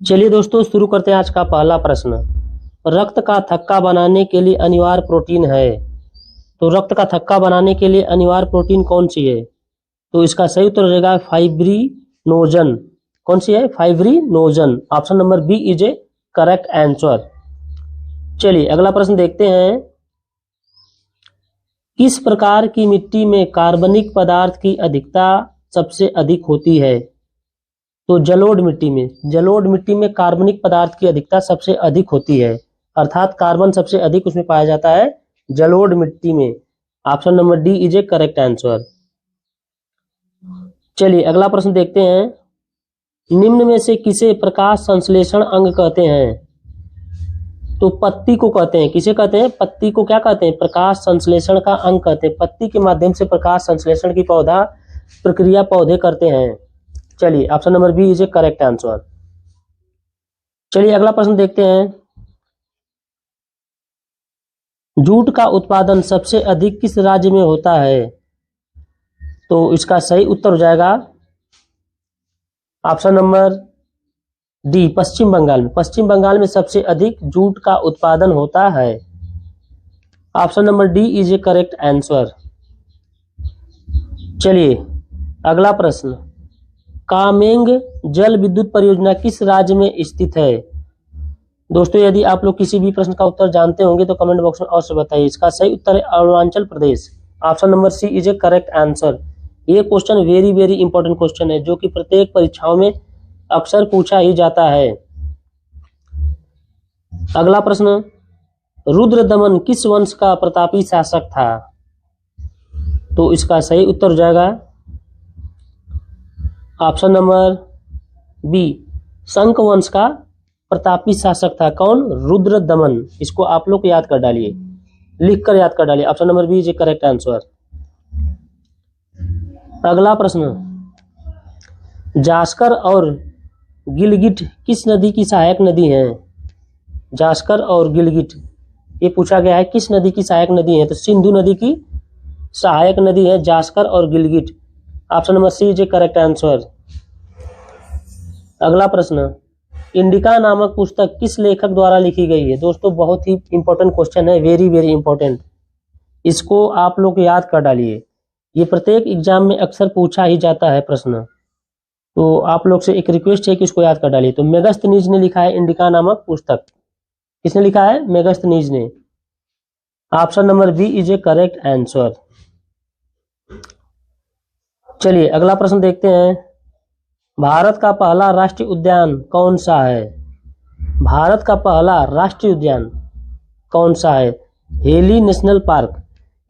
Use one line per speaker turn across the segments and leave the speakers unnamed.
चलिए दोस्तों, शुरू करते हैं आज का पहला प्रश्न। रक्त का थक्का बनाने के लिए अनिवार्य प्रोटीन है। तो रक्त का थक्का बनाने के लिए अनिवार्य प्रोटीन कौन सी है? तो इसका सही उत्तर हो जाएगा फाइब्रिनोजन। कौन सी है? Fibrinogen. Option number B is a correct answer. चलिए अगला प्रश्न देखते हैं। किस प्रकार की मिट्टी में कार्बनिक पदार्थ की अधिकता सबसे अधिक होती है? तो जलोढ़ मिट्टी में कार्बनिक पदार्थ की अधिकता सबसे अधिक होती है, अर्थात कार्बन सबसे अधिक उसमें पाया जाता है जलोढ़ मिट्टी में। Option number D is a correct answer. चलिए अगला प्रश्न देखते हैं। निम्न में से किसे प्रकाश संश्लेषण अंग कहते हैं? तो पत्ती को कहते हैं। किसे कहते हैं? पत्ती को क्या कहते हैं? प्रकाश संश्लेषण का अंग कहते हैं। पत्ती के माध्यम से प्रकाश संश्लेषण की प्रक्रिया पौधे करते हैं। चलिए option number B is a correct answer. चलिए अगला प्रश्न देखते हैं। जूट का उत्पादन सबसे अधिक किस राज्य में होता है? तो इसका सही उत्तर हो जाएगा ऑप्शन नंबर डी, पश्चिम बंगाल में। पश्चिम बंगाल में सबसे अधिक जूट का उत्पादन होता है। Option number D is a correct answer. चलिए अगला प्रश्न। कामेंग जल विद्युत परियोजना किस राज्य में स्थित है? दोस्तों यदि आप लोग किसी भी प्रश्न का उत्तर जानते होंगे तो कमेंट बॉक्स में अवश्य बताइए। इसका सही उत्तर है Arunachal Pradesh. Option number C is a correct answer. ये question very very important question है जो कि प्रत्येक परीक्षाओं में अक्सर पूछा ही जाता है। अगला प्रश्न। रुद्रदमन किस वंश का प्रतापी शासक था? तो इसका सही उत्तर हो जाएगा ऑप्शन नंबर बी, शंख वंश का प्रतापी शासक था। कौन? रुद्रदमन। इसको आप लोग याद कर डालिए, लिख कर याद कर डालिए। Option number B is a correct answer. अगला प्रश्न। जास्कर और गिलगिट किस नदी की सहायक नदी हैं? जास्कर और गिलगिट ये पूछा गया है किस नदी की सहायक नदी है? तो सिंधु नदी की सहायक नदी है जास्कर और Gilgit. Option number C is a correct answer. अगला प्रश्न। इंडिका नामक पुस्तक किस लेखक द्वारा लिखी गई है? दोस्तों बहुत ही इंपॉर्टेंट क्वेश्चन है, वेरी वेरी इंपॉर्टेंट। इसको आप लोग याद कर डालिए, ये प्रत्येक एग्जाम में अक्सर पूछा ही जाता है प्रश्न। तो आप लोग से एक रिक्वेस्ट है कि इसको याद कर डालिए। तो मेगस्थनीज ने लिखा है इंडिका नामक पुस्तक। किसने लिखा है? मेगस्थनीज ने। Option number B is a correct answer. चलिए अगला प्रश्न देखते हैं। भारत का पहला राष्ट्रीय उद्यान कौन सा है? भारत का पहला राष्ट्रीय उद्यान कौन सा है? हेली नेशनल पार्क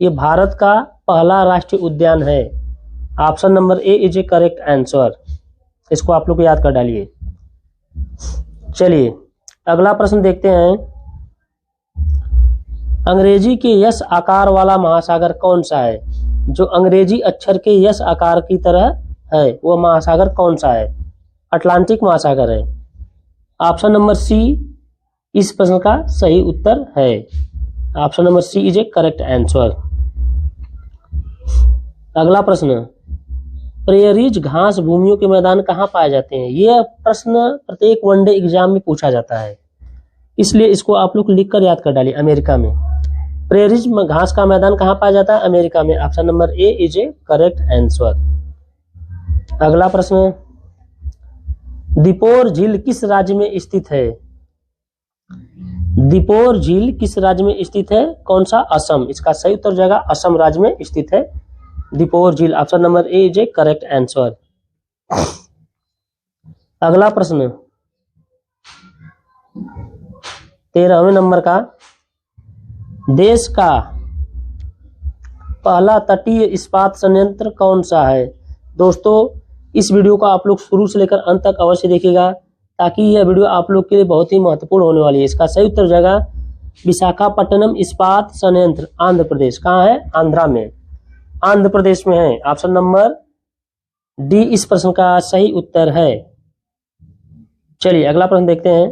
ये भारत का पहला राष्ट्रीय उद्यान है। Option number A is a correct answer. इसको आप लोग याद कर डालिए। चलिए अगला प्रश्न देखते हैं। अंग्रेजी के यस आकार वाला महासागर कौन सा है? जो अंग्रेजी अक्षर के यस आकार की तरह है वो महासागर कौन सा है? अटलांटिक महासागर है। ऑप्शन नंबर सी इस प्रश्न का सही उत्तर है। Option number C is a correct answer. अगला प्रश्न। प्रेयरीज घास भूमियों के मैदान कहाँ पाए जाते हैं? यह प्रश्न प्रत्येक वनडे एग्जाम में पूछा जाता है, इसलिए इसको आप लोग लिख कर याद कर डालिए। अमेरिका में प्रेयरीज घास का मैदान कहाँ पाया जाता है? अमेरिका में। Option number A is a correct answer. अगला प्रश्न। दीपोर झील किस राज्य में स्थित है? दीपोर झील किस राज्य में स्थित है? कौन सा? असम। इसका सही उत्तर जाएगा असम राज्य में स्थित है दीपोर झील। Option number A is a correct answer. अगला प्रश्न 13वें नंबर का। देश का पहला तटीय इस्पात संयंत्र कौन सा है? दोस्तों इस वीडियो को आप लोग शुरू से लेकर अंत तक अवश्य देखिएगा, ताकि यह वीडियो आप लोग के लिए बहुत ही महत्वपूर्ण होने वाली है। इसका सही उत्तर हो जाएगा विशाखापट्टनम इस्पात संयंत्र, आंध्र प्रदेश। कहाँ है? आंध्रा में, आंध्र प्रदेश में है। ऑप्शन नंबर डी इस प्रश्न का सही उत्तर है। चलिए अगला प्रश्न देखते हैं।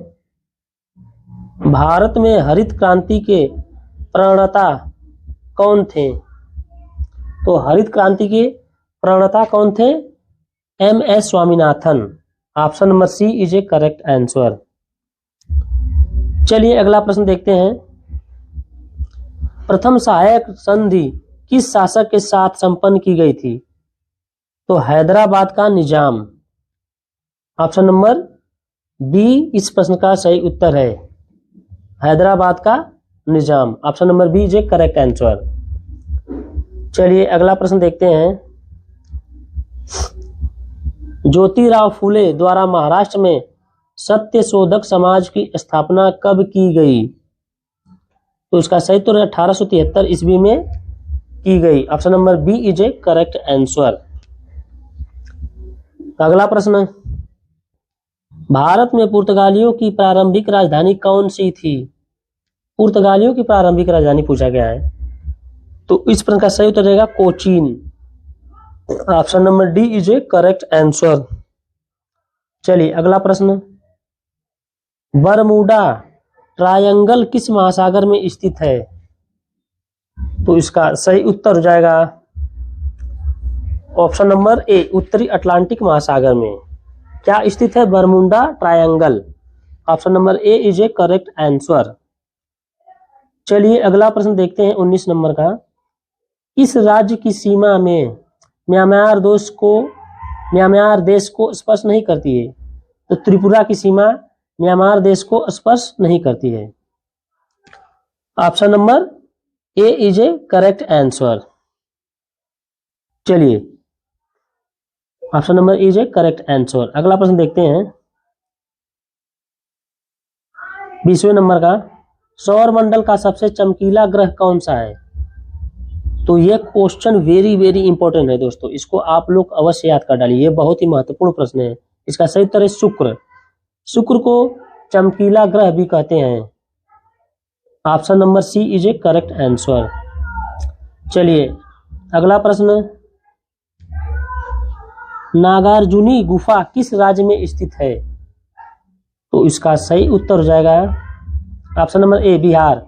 भारत में हरित क्रांति के प्रणेता कौन थे? तो हरित क्रांति के प्रणेता कौन थे? M S Swaminathan. Option number C is a correct answer. चलिए अगला प्रश्न देखते हैं। प्रथम सहायक संधि किस शासक के साथ संपन्न की गई थी? तो हैदराबाद का निजाम। ऑप्शन नंबर बी इस प्रश्न का सही उत्तर है, हैदराबाद का Nizam. Option number B is a correct answer. चलिए अगला प्रश्न देखते हैं। ज्योतिराव फूले द्वारा महाराष्ट्र में सत्यशोधक समाज की स्थापना कब की गई? तो इसका सही उत्तर 1873 ईस्वी में की गई। Option number B is a correct answer. अगला प्रश्न, भारत में पुर्तगालियों की प्रारंभिक राजधानी कौन सी थी? पुर्तगालियों की प्रारंभिक राजधानी पूछा गया है, तो इस प्रश्न का सही उत्तर रहेगा Cochin. Option number D is a correct answer. चलिए अगला प्रश्न, बरमूडा ट्रायंगल किस महासागर में स्थित है? तो इसका सही उत्तर हो जाएगा ऑप्शन नंबर ए, उत्तरी अटलांटिक महासागर में। क्या स्थित है Bermuda triangle? Option number A is a correct answer. चलिए अगला प्रश्न देखते हैं 19 नंबर का। इस राज्य की सीमा में म्यांमार देश को स्पर्श नहीं करती है? तो त्रिपुरा की सीमा म्यांमार देश को स्पर्श नहीं करती है। Option number A is a correct answer. चलिए option number is a correct answer. अगला प्रश्न देखते हैं 20वें नंबर का। सौर मंडल का सबसे चमकीला ग्रह कौन सा है? तो ये क्वेश्चन वेरी वेरी इंपॉर्टेंट है दोस्तों, इसको आप लोग अवश्य याद कर डालिए, ये बहुत ही महत्वपूर्ण प्रश्न है। इसका सही उत्तर है शुक्र। शुक्र को चमकीला ग्रह भी कहते हैं। Option number C is a correct answer. चलिए अगला प्रश्न, नागार्जुनी गुफा किस राज्य में स्थित है? तो इसका सही उत्तर हो जाएगा ऑप्शन नंबर ए, बिहार।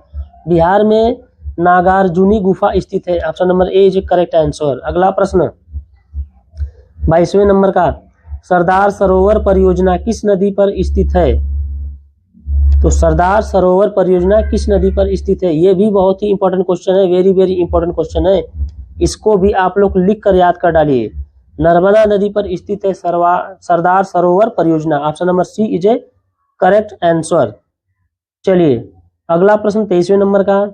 बिहार में नागार्जुनी गुफा स्थित है। Option number A is a correct answer. अगला प्रश्न 22वें नंबर का। सरदार सरोवर परियोजना किस नदी पर स्थित है? तो सरदार सरोवर परियोजना किस नदी पर स्थित है? यह भी बहुत ही इंपॉर्टेंट क्वेश्चन है, वेरी वेरी इंपॉर्टेंट क्वेश्चन है, इसको भी आप लोग लिख कर याद कर डालिए। नर्मदा नदी पर स्थित है सरदार सरोवर परियोजना। Option number C is a correct answer. चलिए अगला प्रश्न 23वें नंबर का।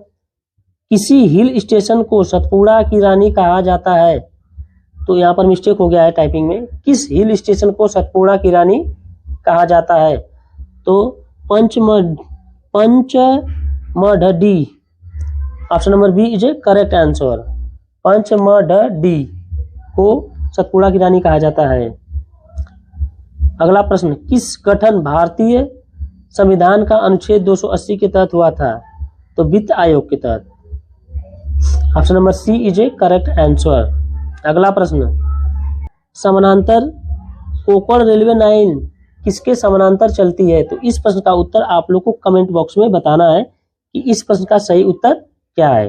किसी हिल स्टेशन को सतपुड़ा की रानी कहा जाता है? तो यहाँ पर मिस्टेक हो गया है टाइपिंग में। किस हिल स्टेशन को सतपुड़ा की रानी कहा जाता है? तो Pachmarhi. Option number B is a correct answer. Pachmarhi को सतपुड़ा की रानी कहा जाता है। अगला प्रश्न, किस गठन भारतीय संविधान का अनुच्छेद 280 के तहत हुआ था? तो वित्त आयोग के तहत। Option number C is a correct answer. अगला प्रश्न, समानांतर कोंकण रेलवे लाइन किसके समानांतर चलती है? तो इस प्रश्न का उत्तर आप लोग को कमेंट बॉक्स में बताना है कि इस प्रश्न का सही उत्तर क्या है।